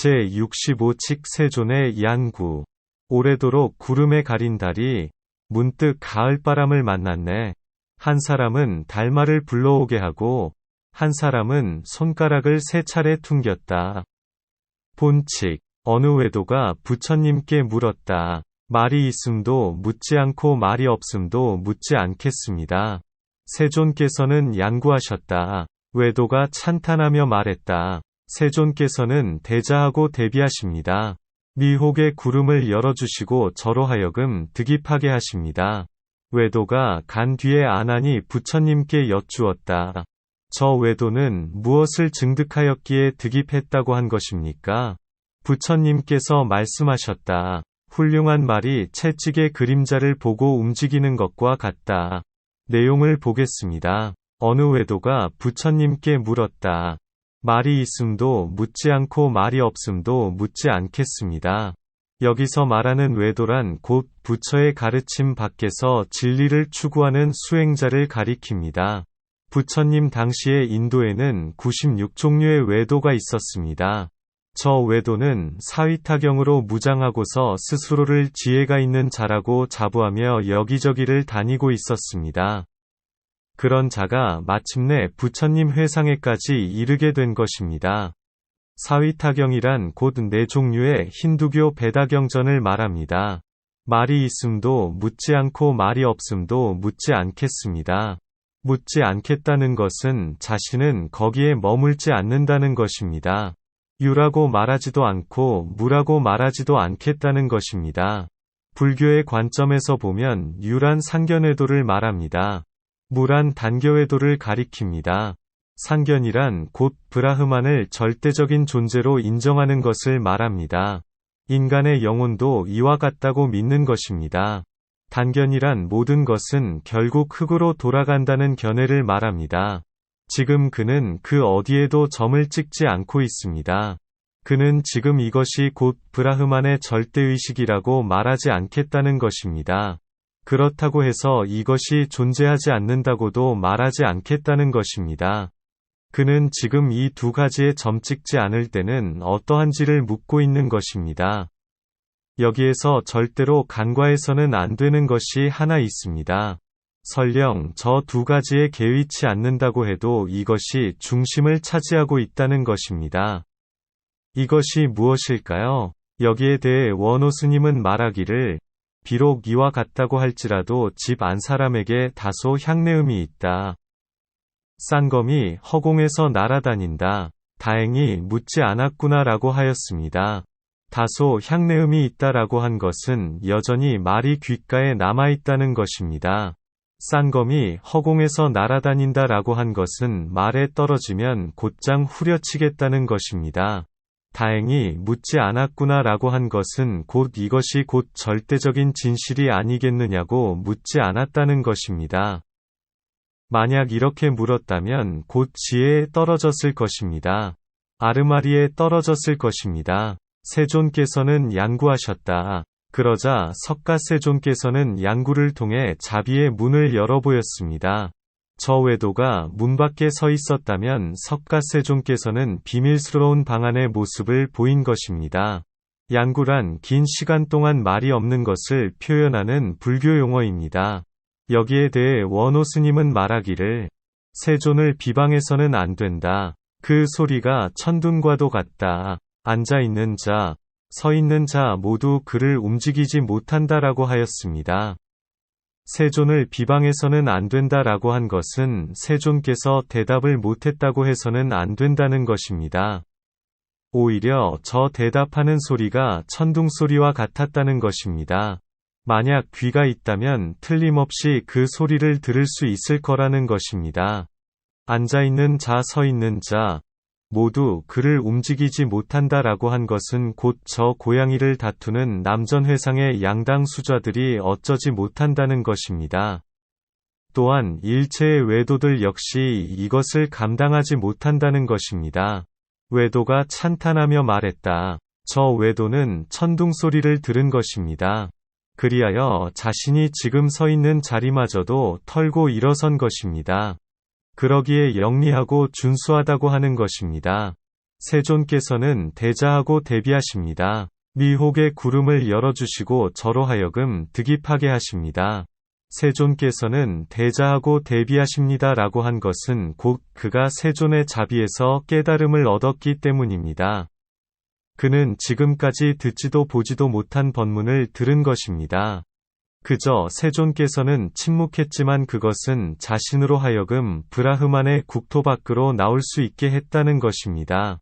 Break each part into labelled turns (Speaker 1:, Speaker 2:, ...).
Speaker 1: 제65칙 세존의 양구. 오래도록 구름에 가린 달이 문득 가을바람을 만났네. 한 사람은 달마를 불러오게 하고 한 사람은 손가락을 3차례 퉁겼다. 본칙. 어느 외도가 부처님께 물었다. 말이 있음도 묻지 않고 말이 없음도 묻지 않겠습니다. 세존께서는 양구하셨다. 외도가 찬탄하며 말했다. 세존께서는 대자하고 대비하십니다. 미혹의 구름을 열어주시고 저로 하여금 득입하게 하십니다. 외도가 간 뒤에 아난이 부처님께 여쭈었다. 저 외도는 무엇을 증득하였기에 득입했다고 한 것입니까? 부처님께서 말씀하셨다. 훌륭한 말이 채찍의 그림자를 보고 움직이는 것과 같다. 내용을 보겠습니다. 어느 외도가 부처님께 물었다. 말이 있음도 묻지 않고 말이 없음도 묻지 않겠습니다. 여기서 말하는 외도란 곧 부처의 가르침 밖에서 진리를 추구하는 수행자를 가리킵니다. 부처님 당시의 인도에는 96종류의 외도가 있었습니다. 저 외도는 사위타경으로 무장하고서 스스로를 지혜가 있는 자라고 자부하며 여기저기를 다니고 있었습니다. 그런 자가 마침내 부처님 회상에까지 이르게 된 것입니다. 사위타경이란 곧 4종류의 힌두교 베다경전을 말합니다. 말이 있음도 묻지 않고 말이 없음도 묻지 않겠습니다. 묻지 않겠다는 것은 자신은 거기에 머물지 않는다는 것입니다. 유라고 말하지도 않고 무라고 말하지도 않겠다는 것입니다. 불교의 관점에서 보면 유란 상견외도를 말합니다. 무란 단겨외도를 가리킵니다. 상견이란 곧 브라흐만을 절대적인 존재로 인정하는 것을 말합니다. 인간의 영혼도 이와 같다고 믿는 것입니다. 단견이란 모든 것은 결국 흙으로 돌아간다는 견해를 말합니다. 지금 그는 그 어디에도 점을 찍지 않고 있습니다. 그는 지금 이것이 곧 브라흐만의 절대의식이라고 말하지 않겠다는 것입니다. 그렇다고 해서 이것이 존재하지 않는다고도 말하지 않겠다는 것입니다. 그는 지금 이 2가지에 점 찍지 않을 때는 어떠한지를 묻고 있는 것입니다. 여기에서 절대로 간과해서는 안 되는 것이 하나 있습니다. 설령 저 2가지에 개의치 않는다고 해도 이것이 중심을 차지하고 있다는 것입니다. 이것이 무엇일까요? 여기에 대해 원호 스님은 말하기를 비록 이와 같다고 할지라도 집 안 사람에게 다소 향내음이 있다. 싼검이 허공에서 날아다닌다. 다행히 묻지 않았구나 라고 하였습니다. 다소 향내음이 있다라고 한 것은 여전히 말이 귓가에 남아있다는 것입니다. 싼검이 허공에서 날아다닌다라고 한 것은 말에 떨어지면 곧장 후려치겠다는 것입니다. 다행히 묻지 않았구나 라고 한 것은 곧 이것이 곧 절대적인 진실이 아니겠느냐고 묻지 않았다는 것입니다. 만약 이렇게 물었다면 곧 지혜에 떨어졌을 것입니다. 아르마리에 떨어졌을 것입니다. 세존께서는 양구하셨다. 그러자 석가세존께서는 양구를 통해 자비의 문을 열어보였습니다. 저 외도가 문 밖에 서 있었다면 석가세존께서는 비밀스러운 방 안의 모습을 보인 것입니다. 양구란 긴 시간 동안 말이 없는 것을 표현하는 불교 용어입니다. 여기에 대해 원호 스님은 말하기를 세존을 비방해서는 안 된다. 그 소리가 천둥과도 같다. 앉아있는 자, 서 있는 자 모두 그를 움직이지 못한다라고 하였습니다. 세존을 비방해서는 안 된다라고 한 것은 세존께서 대답을 못했다고 해서는 안 된다는 것입니다. 오히려 저 대답하는 소리가 천둥소리와 같았다는 것입니다. 만약 귀가 있다면 틀림없이 그 소리를 들을 수 있을 거라는 것입니다. 앉아있는 자, 서 있는 자 모두 그를 움직이지 못한다라고 한 것은 곧 저 고양이를 다투는 남전회상의 양당 수좌들이 어쩌지 못한다는 것입니다. 또한 일체의 외도들 역시 이것을 감당하지 못한다는 것입니다. 외도가 찬탄하며 말했다. 저 외도는 천둥소리를 들은 것입니다. 그리하여 자신이 지금 서 있는 자리마저도 털고 일어선 것입니다. 그러기에 영리하고 준수하다고 하는 것입니다. 세존께서는 대자하고 대비하십니다. 미혹의 구름을 열어주시고 저로 하여금 득입하게 하십니다. 세존께서는 대자하고 대비하십니다 라고 한 것은 곧 그가 세존의 자비에서 깨달음을 얻었기 때문입니다. 그는 지금까지 듣지도 보지도 못한 법문을 들은 것입니다. 그저 세존께서는 침묵했지만 그것은 자신으로 하여금 브라흐만의 국토 밖으로 나올 수 있게 했다는 것입니다.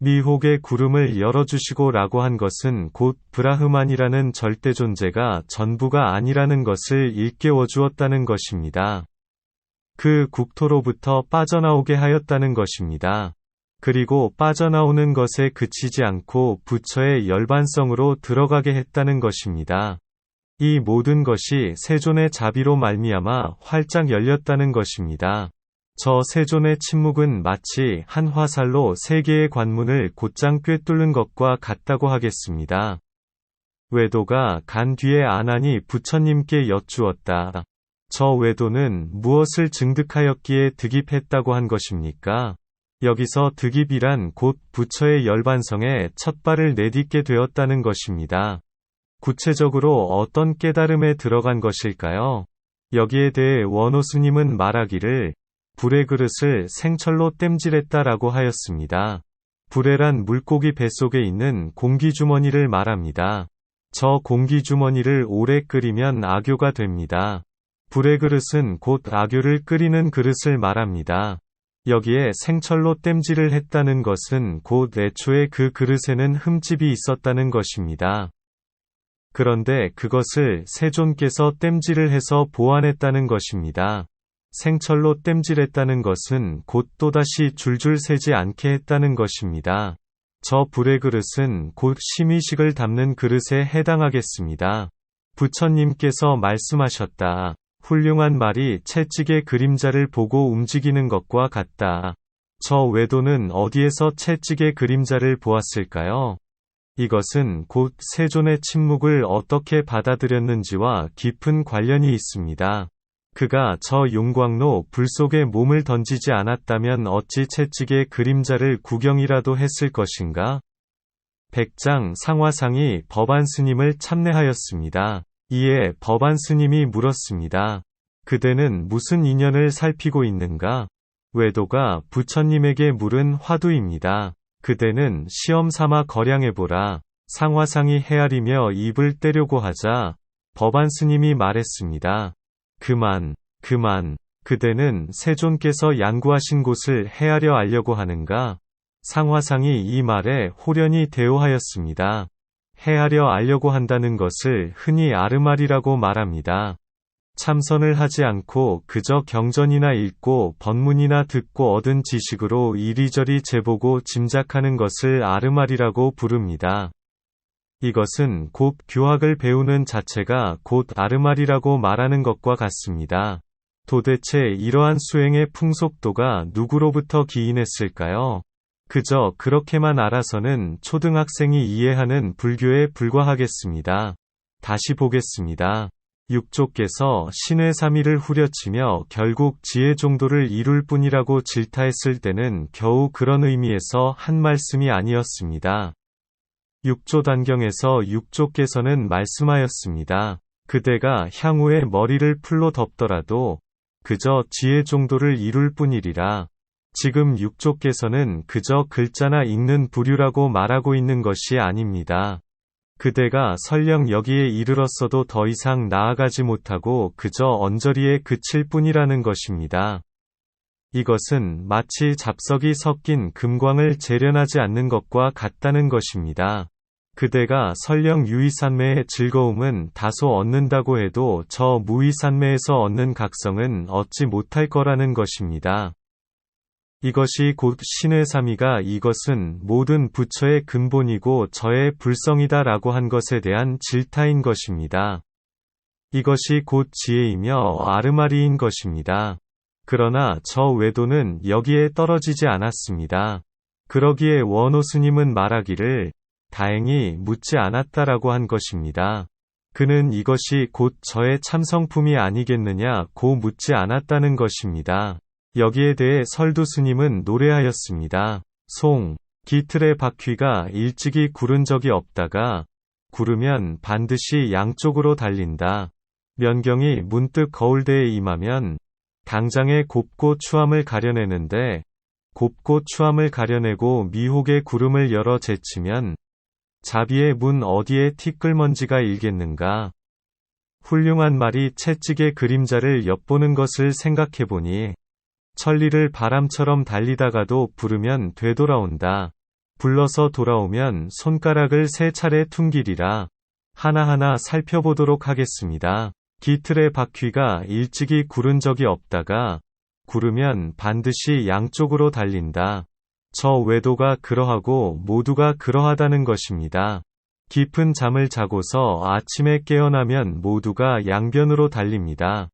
Speaker 1: 미혹의 구름을 열어주시고 라고 한 것은 곧 브라흐만이라는 절대 존재가 전부가 아니라는 것을 일깨워 주었다는 것입니다. 그 국토로부터 빠져나오게 하였다는 것입니다. 그리고 빠져나오는 것에 그치지 않고 부처의 열반성으로 들어가게 했다는 것입니다. 이 모든 것이 세존의 자비로 말미암아 활짝 열렸다는 것입니다. 저 세존의 침묵은 마치 한 화살로 세 개의 관문을 곧장 꿰뚫는 것과 같다고 하겠습니다. 외도가 간 뒤에 아난이 부처님께 여쭈었다. 저 외도는 무엇을 증득하였기에 득입했다고 한 것입니까? 여기서 득입이란 곧 부처의 열반성에 첫 발을 내딛게 되었다는 것입니다. 구체적으로 어떤 깨달음에 들어간 것일까요? 여기에 대해 원오스님은 말하기를 불의 그릇을 생철로 땜질했다라고 하였습니다. 불에란 물고기 뱃속에 있는 공기주머니를 말합니다. 저 공기주머니를 오래 끓이면 악교가 됩니다. 불의 그릇은 곧 악교를 끓이는 그릇을 말합니다. 여기에 생철로 땜질을 했다는 것은 곧 애초에 그 그릇에는 흠집이 있었다는 것입니다. 그런데 그것을 세존께서 땜질을 해서 보완했다는 것입니다. 생철로 땜질했다는 것은 곧 또다시 줄줄 새지 않게 했다는 것입니다. 저 불의 그릇은 곧 심의식을 담는 그릇에 해당하겠습니다. 부처님께서 말씀하셨다. 훌륭한 말이 채찍의 그림자를 보고 움직이는 것과 같다. 저 외도는 어디에서 채찍의 그림자를 보았을까요? 이것은 곧 세존의 침묵을 어떻게 받아들였는지와 깊은 관련이 있습니다. 그가 저 용광로 불 속에 몸을 던지지 않았다면 어찌 채찍의 그림자를 구경이라도 했을 것인가? 백장 상화상이 법안스님을 참내하였습니다. 이에 법안스님이 물었습니다. 그대는 무슨 인연을 살피고 있는가? 외도가 부처님에게 물은 화두입니다. 그대는 시험 삼아 거량해보라. 상화상이 헤아리며 입을 떼려고 하자 법안스님이 말했습니다. 그만. 그대는 세존께서 양구하신 곳을 헤아려 알려고 하는가? 상화상이 이 말에 호련히 대오하였습니다. 헤아려 알려고 한다는 것을 흔히 아르말이라고 말합니다. 참선을 하지 않고 그저 경전이나 읽고 법문이나 듣고 얻은 지식으로 이리저리 재보고 짐작하는 것을 아르말이라고 부릅니다. 이것은 곧 교학을 배우는 자체가 곧 아르말이라고 말하는 것과 같습니다. 도대체 이러한 수행의 풍속도가 누구로부터 기인했을까요? 그저 그렇게만 알아서는 초등학생이 이해하는 불교에 불과하겠습니다. 다시 보겠습니다. 육조께서 신의 삼위를 후려치며 결국 지혜 정도를 이룰 뿐이라고 질타했을 때는 겨우 그런 의미에서 한 말씀이 아니었습니다. 육조단경에서 육조께서는 말씀하였습니다. 그대가 향후에 머리를 풀로 덮더라도 그저 지혜 정도를 이룰 뿐이리라. 지금 육조께서는 그저 글자나 읽는 부류라고 말하고 있는 것이 아닙니다. 그대가 설령 여기에 이르렀어도 더 이상 나아가지 못하고 그저 언저리에 그칠 뿐이라는 것입니다. 이것은 마치 잡석이 섞인 금광을 재련하지 않는 것과 같다는 것입니다. 그대가 설령 유의산매의 즐거움은 다소 얻는다고 해도 저 무의산매에서 얻는 각성은 얻지 못할 거라는 것입니다. 이것이 곧 신의 삼위가 이것은 모든 부처의 근본이고 저의 불성이다 라고 한 것에 대한 질타인 것입니다. 이것이 곧 지혜이며 아르마리인 것입니다. 그러나 저 외도는 여기에 떨어지지 않았습니다. 그러기에 원오스님은 말하기를 다행히 묻지 않았다라고 한 것입니다. 그는 이것이 곧 저의 참성품이 아니겠느냐고 묻지 않았다는 것입니다. 여기에 대해 설두 스님은 노래하였습니다. 송, 깃틀의 바퀴가 일찍이 구른 적이 없다가 구르면 반드시 양쪽으로 달린다. 면경이 문득 거울대에 임하면 당장의 곱고 추함을 가려내는데 곱고 추함을 가려내고 미혹의 구름을 열어 제치면 자비의 문 어디에 티끌먼지가 일겠는가. 훌륭한 말이 채찍의 그림자를 엿보는 것을 생각해보니 천리를 바람처럼 달리다가도 부르면 되돌아온다. 불러서 돌아오면 손가락을 3차례 퉁기리라. 하나하나 살펴보도록 하겠습니다. 깃틀의 바퀴가 일찍이 구른 적이 없다가 구르면 반드시 양쪽으로 달린다. 저 외도가 그러하고 모두가 그러하다는 것입니다. 깊은 잠을 자고서 아침에 깨어나면 모두가 양변으로 달립니다.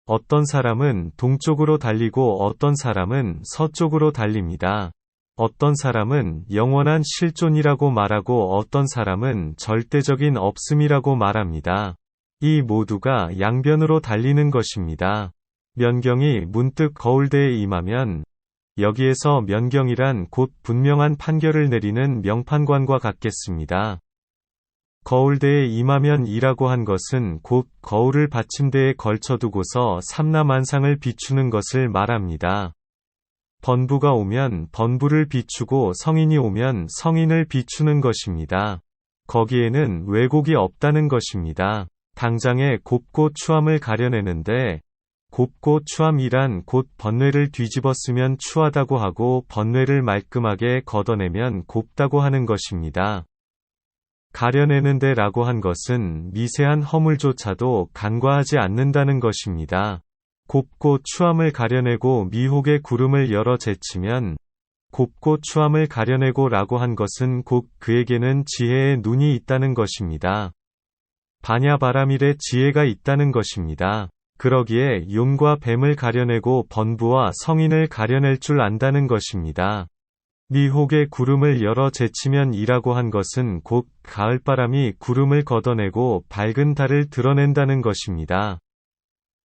Speaker 1: 어떤 사람은 동쪽으로 달리고 어떤 사람은 서쪽으로 달립니다. 어떤 사람은 영원한 실존이라고 말하고 어떤 사람은 절대적인 없음이라고 말합니다. 이 모두가 양변으로 달리는 것입니다. 면경이 문득 거울대에 임하면 여기에서 면경이란 곧 분명한 판결을 내리는 명판관과 같겠습니다. 거울대에 임하면 이라고 한 것은 곧 거울을 받침대에 걸쳐두고서 삼라만상을 비추는 것을 말합니다. 번부가 오면 번부를 비추고 성인이 오면 성인을 비추는 것입니다. 거기에는 왜곡이 없다는 것입니다. 당장의 곱고 추함을 가려내는데 곱고 추함이란 곧 번뇌를 뒤집어 쓰면 추하다고 하고 번뇌를 말끔하게 걷어내면 곱다고 하는 것입니다. 가려내는데 라고 한 것은 미세한 허물조차도 간과하지 않는다는 것입니다. 곱고 추함을 가려내고 미혹의 구름을 열어 제치면 곱고 추함을 가려내고 라고 한 것은 곧 그에게는 지혜의 눈이 있다는 것입니다. 바냐바라밀의 지혜가 있다는 것입니다. 그러기에 용과 뱀을 가려내고 번부와 성인을 가려낼 줄 안다는 것입니다. 미혹의 구름을 열어 제치면 이라고 한 것은 곧 가을바람이 구름을 걷어내고 밝은 달을 드러낸다는 것입니다.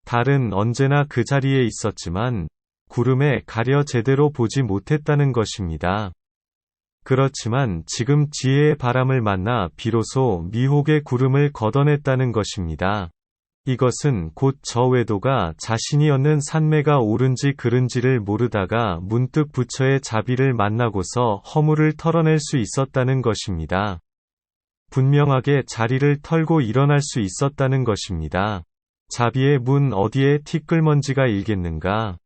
Speaker 1: 달은 언제나 그 자리에 있었지만 구름에 가려 제대로 보지 못했다는 것입니다. 그렇지만 지금 지혜의 바람을 만나 비로소 미혹의 구름을 걷어냈다는 것입니다. 이것은 곧 저 외도가 자신이 얻는 산매가 옳은지 그른지를 모르다가 문득 부처의 자비를 만나고서 허물을 털어낼 수 있었다는 것입니다. 분명하게 자리를 털고 일어날 수 있었다는 것입니다. 자비의 문 어디에 티끌먼지가 일겠는가?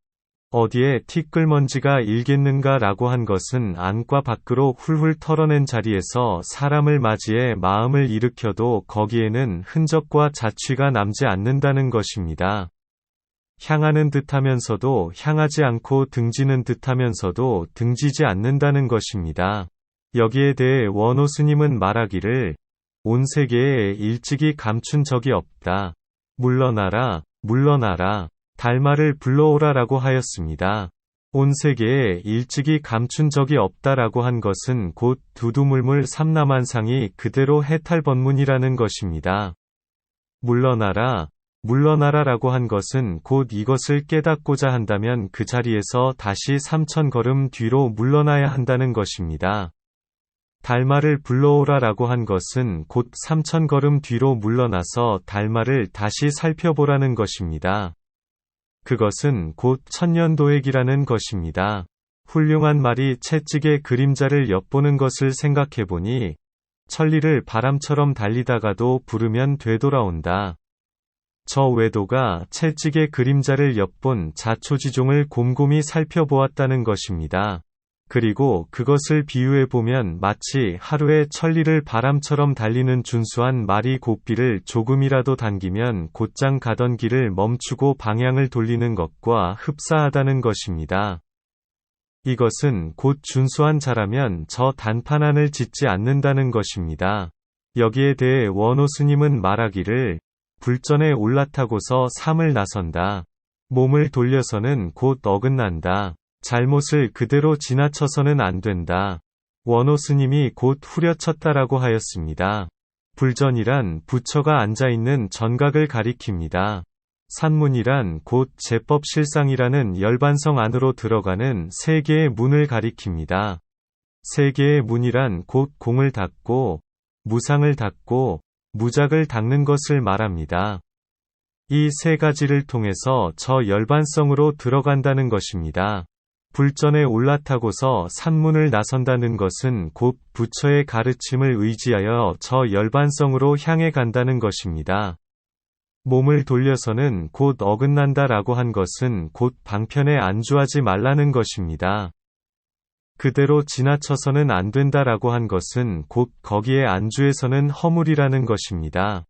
Speaker 1: 어디에 티끌먼지가 일겠는가 라고 한 것은 안과 밖으로 훌훌 털어낸 자리에서 사람을 맞이해 마음을 일으켜도 거기에는 흔적과 자취가 남지 않는다는 것입니다. 향하는 듯하면서도 향하지 않고 등지는 듯하면서도 등지지 않는다는 것입니다. 여기에 대해 원호 스님은 말하기를 온 세계에 일찍이 감춘 적이 없다. 물러나라, 물러나라. 달마를 불러오라라고 하였습니다. 온 세계에 일찍이 감춘 적이 없다라고 한 것은 곧 두두물물 삼라만상이 그대로 해탈번문이라는 것입니다. 물러나라, 물러나라라고 한 것은 곧 이것을 깨닫고자 한다면 그 자리에서 다시 3000걸음 뒤로 물러나야 한다는 것입니다. 달마를 불러오라라고 한 것은 곧 3000걸음 뒤로 물러나서 달마를 다시 살펴보라는 것입니다. 그것은 곧 천년도액이라는 것입니다. 훌륭한 말이 채찍의 그림자를 엿보는 것을 생각해보니 천리를 바람처럼 달리다가도 부르면 되돌아온다. 저 외도가 채찍의 그림자를 엿본 자초지종을 곰곰이 살펴보았다는 것입니다. 그리고 그것을 비유해보면 마치 하루에 천리를 바람처럼 달리는 준수한 말이 고삐를 조금이라도 당기면 곧장 가던 길을 멈추고 방향을 돌리는 것과 흡사하다는 것입니다. 이것은 곧 준수한 자라면 저 단판안을 짓지 않는다는 것입니다. 여기에 대해 원호 스님은 말하기를 불전에 올라타고서 삶을 나선다. 몸을 돌려서는 곧 어긋난다. 잘못을 그대로 지나쳐서는 안 된다. 원호 스님이 곧 후려쳤다라고 하였습니다. 불전이란 부처가 앉아있는 전각을 가리킵니다. 산문이란 곧 제법실상이라는 열반성 안으로 들어가는 세 개의 문을 가리킵니다. 세 개의 문이란 곧 공을 닫고, 무상을 닫고, 무작을 닫는 것을 말합니다. 이 세 가지를 통해서 저 열반성으로 들어간다는 것입니다. 불전에 올라타고서 산문을 나선다는 것은 곧 부처의 가르침을 의지하여 저 열반성으로 향해 간다는 것입니다. 몸을 돌려서는 곧 어긋난다라고 한 것은 곧 방편에 안주하지 말라는 것입니다. 그대로 지나쳐서는 안 된다라고 한 것은 곧 거기에 안주해서는 허물이라는 것입니다.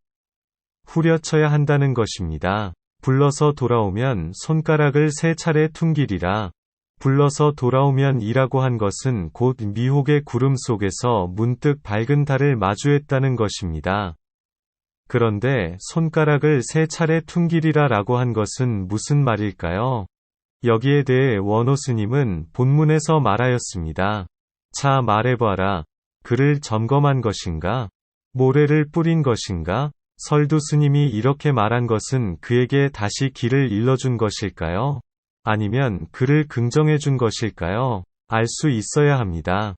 Speaker 1: 후려쳐야 한다는 것입니다. 불러서 돌아오면 손가락을 세 차례 퉁기리라. 불러서 돌아오면 이라고 한 것은 곧 미혹의 구름 속에서 문득 밝은 달을 마주했다는 것입니다. 그런데 손가락을 세 차례 퉁기리라 라고 한 것은 무슨 말일까요? 여기에 대해 원호 스님은 본문에서 말하였습니다. 자 말해봐라. 그를 점검한 것인가? 모래를 뿌린 것인가? 설두 스님이 이렇게 말한 것은 그에게 다시 길을 일러준 것일까요? 아니면 그를 긍정해 준 것일까요? 알 수 있어야 합니다.